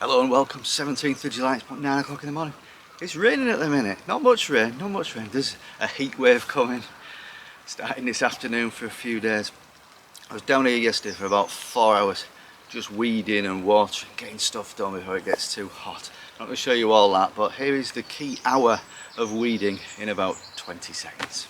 Hello and welcome, 17th of July, it's about 9 o'clock in the morning. It's raining at the minute, not much rain. There's a heat wave coming, starting this afternoon for a few days. I was down here yesterday for about 4 hours, just weeding and watering, getting stuff done before it gets too hot. I'm not going to show you all that, but here is the key hour of weeding in about 20 seconds.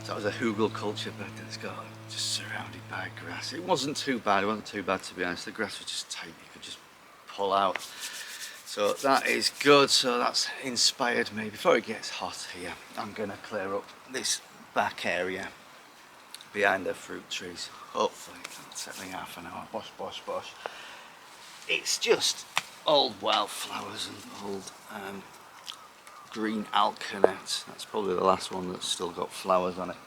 That was a hugel culture bed that's got just surrounded by grass. It wasn't too bad to be honest. The grass was just tight, you could just pull out. So that is good, so that's inspired me. Before it gets hot here, I'm going to clear up this back area behind the fruit trees. Hopefully it'll take me half an hour. Bosh. It's just old wildflowers and old green alkanet. That's probably the last one that's still got flowers on it.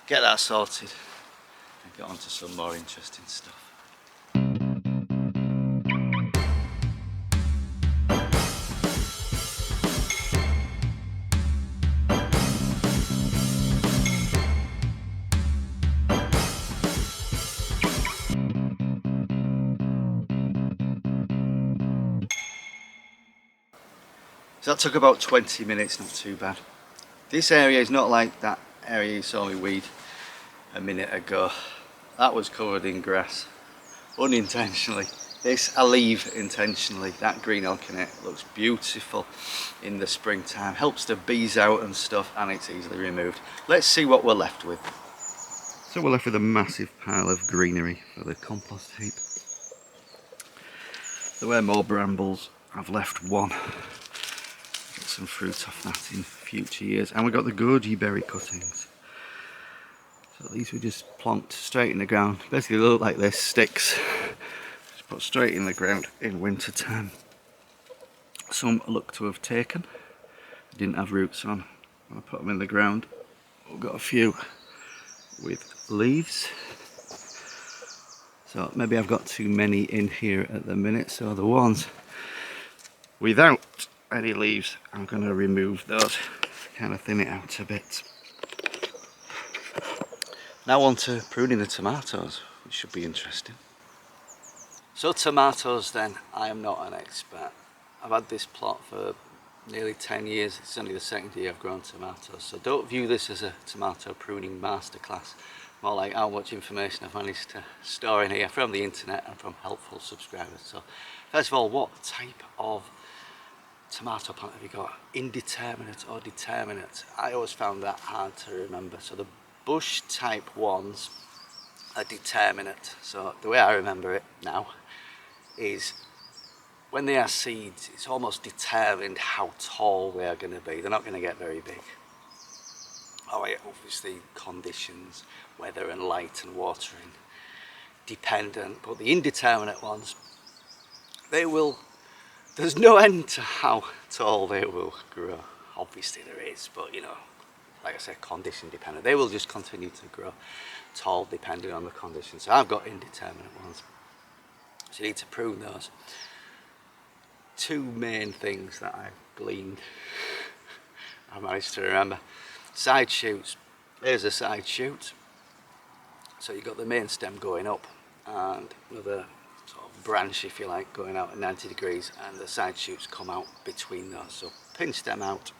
Get that sorted and get on to some more interesting stuff. So that took about 20 minutes, not too bad. This area is not like that area you saw me weed a minute ago. That was covered in grass, unintentionally. This I leave intentionally. That green alkanet looks beautiful in the springtime, helps the bees out and stuff, and it's easily removed. Let's see what we're left with. So we're left with a massive pile of greenery for the compost heap. There were more brambles, I've left one. Some fruit off that in future years, and we got the goji berry cuttings. So these were just plonked straight in the ground. Basically they look like this, sticks just put straight in the ground in winter time. Some look to have taken, didn't have roots on. I put them in the ground. We've got a few with leaves, so maybe I've got too many in here at the minute. So the ones without any leaves, I'm going to remove those, kind of thin it out a bit. Now on to pruning the tomatoes, which should be interesting. So tomatoes then, I am not an expert. I've had this plot for nearly 10 years, it's only the second year I've grown tomatoes, so don't view this as a tomato pruning masterclass, more like how much information I've managed to store in here from the internet and from helpful subscribers. So first of all, what type of tomato plant have you got? Indeterminate or determinate? I always found that hard to remember. So the bush type ones are determinate. So the way I remember it now is when they are seeds, it's almost determined how tall they are going to be. They're not going to get very big. Oh yeah, obviously conditions, weather and light and watering dependent, but the indeterminate ones, there's no end to how tall they will grow. Obviously there is, but you know, like I said, condition dependent. They will just continue to grow tall depending on the conditions. So I've got indeterminate ones. So you need to prune those. Two main things that I've gleaned, I managed to remember. Side shoots. There's a side shoot. So you've got the main stem going up and another sort of branch, if you like, going out at 90 degrees, and the side shoots come out between those. So pinch them out,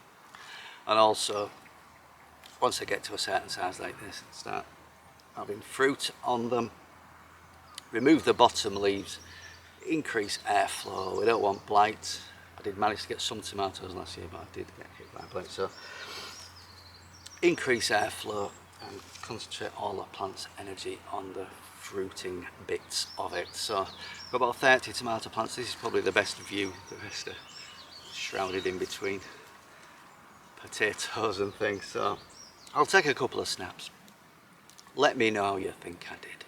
and also once they get to a certain size like this, start having fruit on them. Remove the bottom leaves, increase airflow. We don't want blight. I did manage to get some tomatoes last year, but I did get hit by blight. So increase airflow and concentrate all the plant's energy on the fruiting bits of it. So I've got about 30 tomato plants. This is probably the best view. The rest are shrouded in between potatoes and things. So I'll take a couple of snaps. Let me know how you think I did.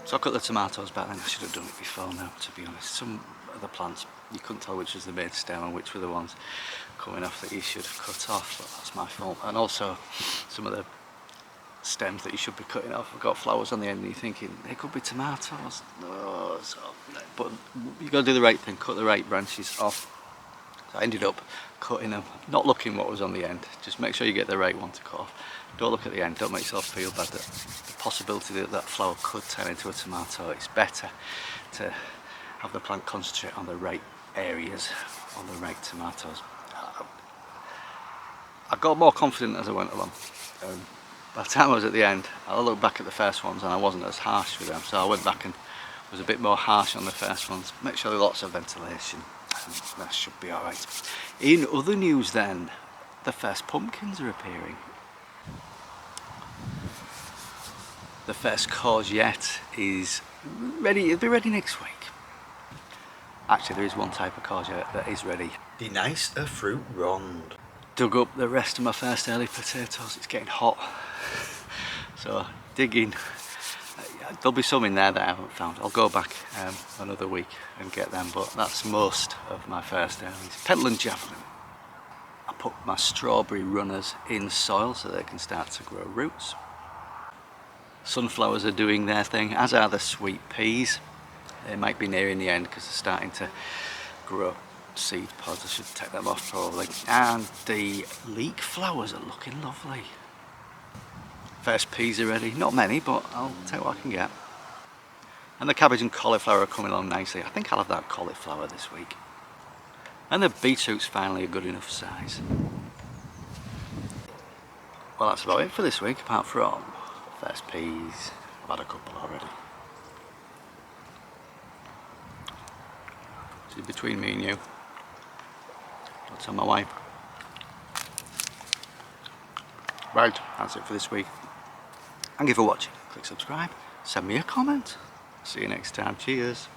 So I cut the tomatoes back then. I should have done it before now, to be honest. Some of the plants, you couldn't tell which was the main stem and which were the ones coming off that you should have cut off, but that's my fault. And also some of the stems that you should be cutting off have got flowers on the end and you're thinking they could be tomatoes. No, but you got to do the right thing, cut the right branches off. So I ended up cutting them, not looking what was on the end, just make sure you get the right one to cut off. Don't look at the end, don't make yourself feel bad that the possibility that that flower could turn into a tomato. It's better to have the plant concentrate on the right areas, on the right tomatoes. I got more confident as I went along. By the time I was at the end, I looked back at the first ones and I wasn't as harsh with them, so I went back and was a bit more harsh on the first ones. Make sure there's lots of ventilation, and that should be alright. In other news then, the first pumpkins are appearing. The first courgette is ready, it'll be ready next week. Actually, there is one type of courgette that is ready. The nice a fruit rond. Dug up the rest of my first early potatoes, it's getting hot. So digging, there'll be some in there that I haven't found. I'll go back another week and get them, but that's most of my first earlies. Pentland javelin. I put my strawberry runners in soil so they can start to grow roots. Sunflowers are doing their thing, as are the sweet peas. They might be nearing the end because they're starting to grow seed pods. I should take them off probably. And the leek flowers are looking lovely. First peas are ready, not many, but I'll take what I can get. And the cabbage and cauliflower are coming along nicely. I think I'll have that cauliflower this week. And the beetroot's finally a good enough size. Well, that's about it for this week, apart from first peas. I've had a couple already. See, between me and you, I'll tell my wife. Right, that's it for this week. Thank you for watching. Click subscribe, send me a comment. See you next time. Cheers.